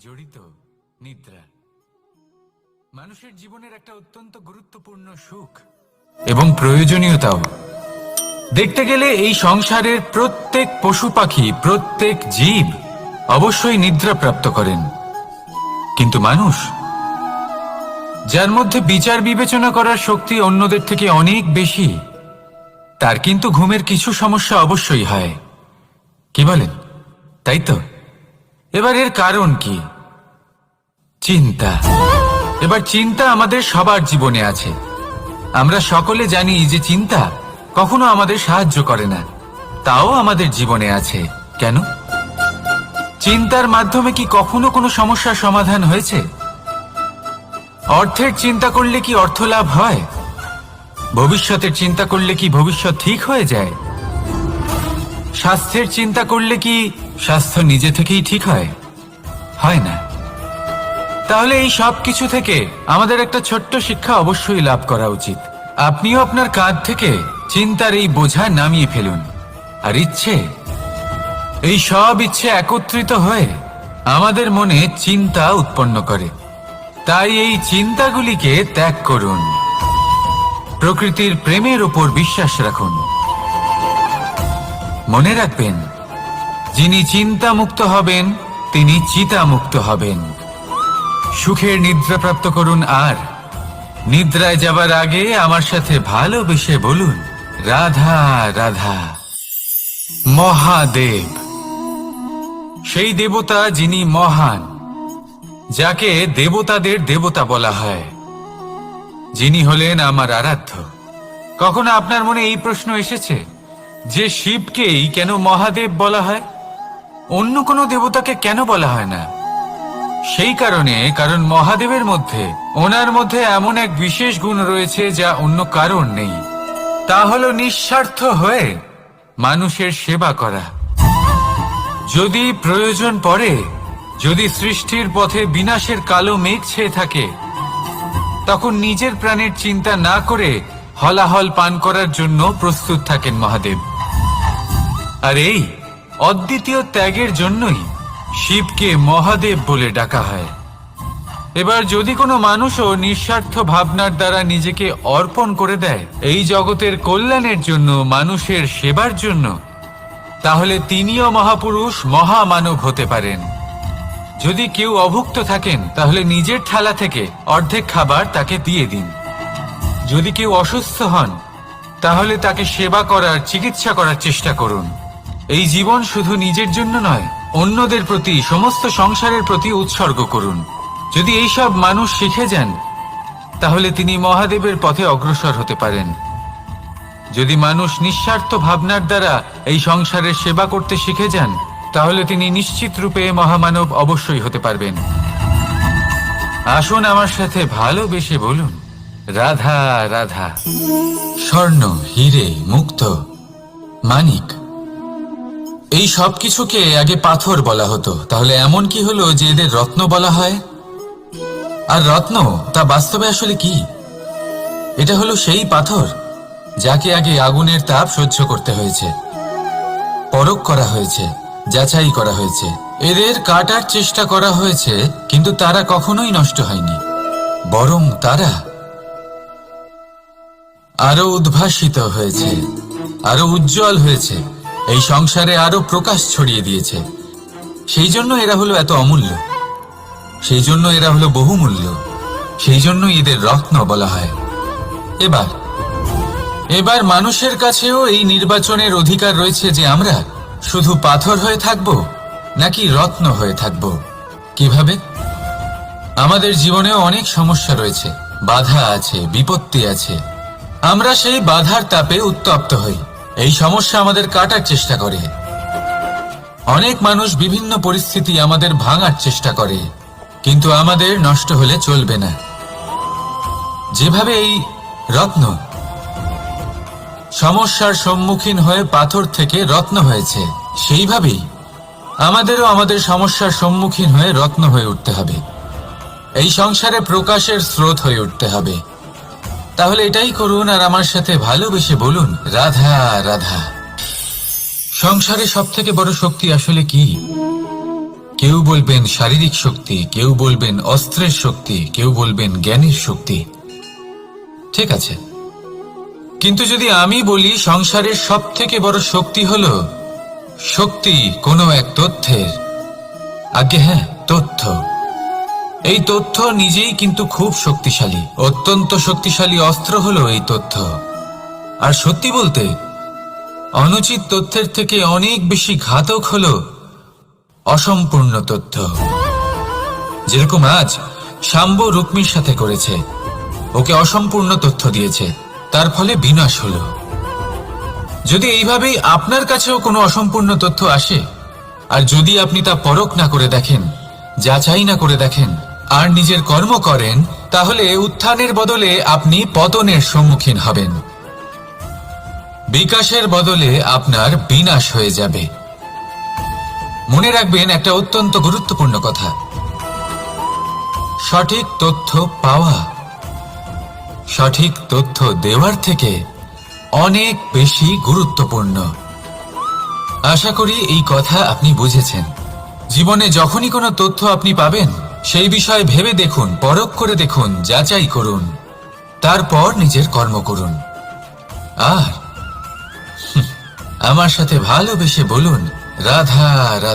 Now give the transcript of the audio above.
জড়িত নিদ্রা মানুষের জীবনের একটা অত্যন্ত গুরুত্বপূর্ণ সুখ এবং প্রয়োজনীয়তাও। দেখতে গেলে এই সংসারের প্রত্যেক পশু পাখি, প্রত্যেক জীব অবশ্যই নিদ্রা প্রাপ্ত করেন, কিন্তু মানুষ, যার মধ্যে বিচার বিবেচনা করার শক্তি অন্যদের থেকে অনেক বেশি, তার কিন্তু ঘুমের কিছু সমস্যা অবশ্যই হয়। কি বলেন, তাই তো? এবার এর কারণ কি? চিন্তা। এবার চিন্তা আমাদের সবার জীবনে আছে। আমরা সকলে জানি যে চিন্তা কখনো আমাদের সাহায্য করে না, তাও আমাদের জীবনে আছে। কেন? চিন্তার মাধ্যমে কি কখনো কোনো সমস্যার সমাধান হয়েছে? অর্থের চিন্তা করলে কি অর্থ লাভ হয়? ভবিষ্যতের চিন্তা করলে কি ভবিষ্যৎ ঠিক হয়ে যায়? স্বাস্থ্যের চিন্তা করলে কি স্বাস্থ্য নিজে থেকেই ঠিক হয়? হয় না। তাহলে এই সব কিছু থেকে আমাদের একটা ছোট্ট শিক্ষা অবশ্যই লাভ করা উচিত। আপনিও আপনার কাঁধ থেকে চিন্তার এই বোঝা নামিয়ে ফেলুন। আর এই সব ইচ্ছে একত্রিত হয়ে আমাদের মনে চিন্তা উৎপন্ন করে। তাই এই চিন্তাগুলিকে ত্যাগ করুন। প্রকৃতির প্রেমের উপর বিশ্বাস রাখুন। মনে রাখবেন, যিনি চিন্তা মুক্ত হবেন তিনি চিতা মুক্ত হবেন। সুখের নিদ্রা প্রাপ্ত করুন, আর নিদ্রায় যাবার আগে আমার সাথে ভালোবেসে বলুন, রাধা রাধা। মহাদেব, সেই দেবতা যিনি মহান, যাকে দেবতাদের দেবতা বলা হয়, যিনি হলেন আমার আরাধ্য। কখনো আপনার মনে এই প্রশ্ন এসেছে যে শিবকেই কেন মহাদেব বলা হয়, অন্য কোনো দেবতাকে কেন বলা হয় না? সেই কারণ মহাদেবের মধ্যে, ওনার মধ্যে এমন এক বিশেষ গুণ রয়েছে যা অন্য কারণ নেই। তা হলো নিঃস্বার্থ হয়ে মানুষের সেবা করা। যদি প্রয়োজন পড়ে, যদি সৃষ্টির পথে বিনাশের কালো মেঘ ছেয়ে থাকে, তখন নিজের প্রাণের চিন্তা না করে হলাহল পান করার জন্য প্রস্তুত থাকেন মহাদেব। আর এই অদ্বিতীয় ত্যাগের জন্যই শিবকে মহাদেব বলে ডাকা হয়। এবার যদি কোনো মানুষও নিঃস্বার্থ ভাবনার দ্বারা নিজেকে অর্পণ করে দেয় এই জগতের কল্যাণের জন্য, মানুষের সেবার জন্য, তাহলে তিনিও মহাপুরুষ, মহামানব হতে পারেন। যদি কেউ অভুক্ত থাকেন, তাহলে নিজের থালা থেকে অর্ধেক খাবার তাকে দিয়ে দিন। যদি কেউ অসুস্থ হন, তাহলে তাকে সেবা করার, চিকিৎসা করার চেষ্টা করুন। এই জীবন শুধু নিজের জন্য নয়, অন্যদের প্রতি, সমস্ত সংসারের প্রতি উৎসর্গ করুন। যদি এইসব মানুষ শিখে যান, তাহলে তিনি মহাদেবের পথে অগ্রসর হতে পারেন। যদি মানুষ নিঃস্বার্থ ভাবনার দ্বারা এই সংসারের সেবা করতে শিখে যান, তাহলে তিনি নিশ্চিত রূপে মহামানব অবশ্যই হতে পারবেন। আসুন আমার সাথে ভালোবেসে বলুন, রাধা রাধা। স্বর্ণ, হিরে, মুক্ত, মানিক, এই সব কিছুকে আগে পাথর বলা হতো। তাহলে এমন কি হলো যে এদের রত্ন বলা হয়? আর রত্ন, তা বাস্তবে আসলে কি? এটা হলো সেই পাথর যাকে আগে আগুনের তাপ সহ্য করতে হয়েছে, পরখ করা হয়েছে, যাচাই করা হয়েছে, এদের কাটার চেষ্টা করা হয়েছে, কিন্তু তারা কখনোই নষ্ট হয়নি, বরং তারা আরো উদ্ভাসিত হয়েছে, আরো উজ্জ্বল হয়েছে, এই সংসারে আরো প্রকাশ ছড়িয়ে দিয়েছে। সেই জন্য এরা হলো এত অমূল্য, সেই জন্য এরা হলো বহুমূল্য, সেই জন্য এদের রত্ন বলা হয়। এবার মানুষের কাছেও এই নির্বাচনের অধিকার রয়েছে যে আমরা শুধু পাথর হয়ে থাকব নাকি রত্ন হয়ে থাকব। কিভাবে? আমাদের জীবনেও অনেক সমস্যা রয়েছে, বাধা আছে, বিপত্তি আছে। আমরা সেই বাধার তাপে উত্তপ্ত হই, এই সমস্যা আমাদের কাটার চেষ্টা করে। অনেক মানুষ বিভিন্ন পরিস্থিতি আমাদের ভাঙার চেষ্টা করে, কিন্তু আমাদের নষ্ট হলে চলবে না। যেভাবে এই রত্ন সমস্যার সম্মুখীন হয়ে পাথর থেকে রত্ন হয়েছে, সেইভাবেই আমাদেরও আমাদের সমস্যার সম্মুখীন হয়ে রত্ন হয়ে উঠতে হবে, এই সংসারে প্রকাশের স্রোত হয়ে উঠতে হবে। তাহলে এটাই করুন আর আমার সাথে ভালোবেসে বলুন, রাধা রাধা। সংসারে সব থেকে বড় শক্তি আসলে কি? কেউ বলবেন শারীরিক শক্তি, কেউ বলবেন অস্ত্রের শক্তি, কেউ বলবেন জ্ঞানের শক্তি। ঠিক আছে, কিন্তু যদি আমি বলি সংসারের সব থেকে বড় শক্তি হলো শক্তি কোনো এক তথ্যের, আগে হ্যাঁ, তথ্য। এই তথ্য নিজেই কিন্তু খুব শক্তিশালী, অত্যন্ত শক্তিশালী অস্ত্র হলো এই তথ্য। আর সত্যি বলতে অনুচিত তথ্যের থেকে অনেক বেশি ঘাতক হলো অসম্পূর্ণ তথ্য। যেরকম আজ শাম্ব রুক্মির সাথে করেছে, ওকে অসম্পূর্ণ তথ্য দিয়েছে, তার ফলে বিনাশ হলো। যদি এইভাবেই আপনার কাছেও কোনো অসম্পূর্ণ তথ্য আসে, আর যদি আপনি তা পরখ না করে দেখেন, যাচাই না করে দেখেন, আর নিজের কর্ম করেন, তাহলে উত্থানের বদলে আপনি পতনের সম্মুখীন হবেন। বিকাশের বদলে আপনার বিনাশ হয়ে যাবে। মনে রাখবেন একটা অত্যন্ত গুরুত্বপূর্ণ কথা, সঠিক তথ্য পাওয়া সঠিক তথ্য দেওয়ার থেকে অনেক বেশি গুরুত্বপূর্ণ। আশা করি এই কথা আপনি বুঝেছেন। জীবনে যখনই কোনো তথ্য আপনি পাবেন, সেই বিষয়ে ভেবে দেখুন, পরখ করে দেখুন, যাচাই করুন, তারপর নিজের কর্ম করুন। আর আমার সাথে ভালোবেসে বলুন, রাধা রাধা।